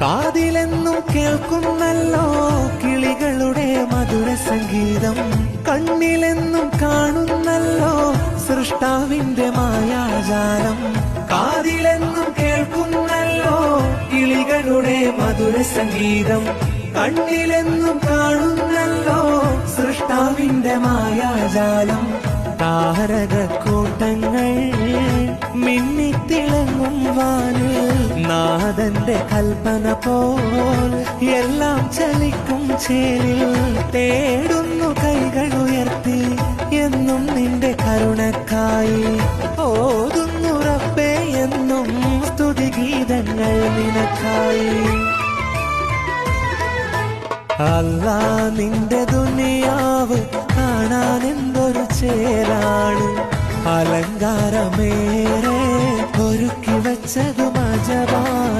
കാതിലെന്നും കേൾക്കുന്നല്ലോ കിളികളുടെ മധുര സംഗീതം, കണ്ണിലെന്നും കാണുന്നല്ലോ സൃഷ്ടാവിന്റെ മായാജാലം. കാതിലെന്നും കേൾക്കുന്നല്ലോ കിളികളുടെ മധുര സംഗീതം, കണ്ണിലെന്നും കാണുന്നല്ലോ സൃഷ്ടാവിന്റെ മായാജാലം. താരകക്കൂട്ടങ്ങൾ മിന്നിത്തിളങ്ങും വാനിൽ നാഥന്റെ കൽപ്പന പോൽ എല്ലാം ചലിക്കും ചേലിൽ. തേടുന്നു കൈകൾ ഉയർത്തി എന്നും നിന്റെ കരുണക്കായി, ഓതുന്നു റബ്ബേ എന്നും സ്തുതിഗീതങ്ങൾ നിനക്കായി. അല്ലാ നിന്റെ ദുനിയാവ് കാണാൻ എന്തൊരു ചേലാണ്, അലങ്കാരമേറെ ഒരുക്കി വച്ചതു മജബാണ്.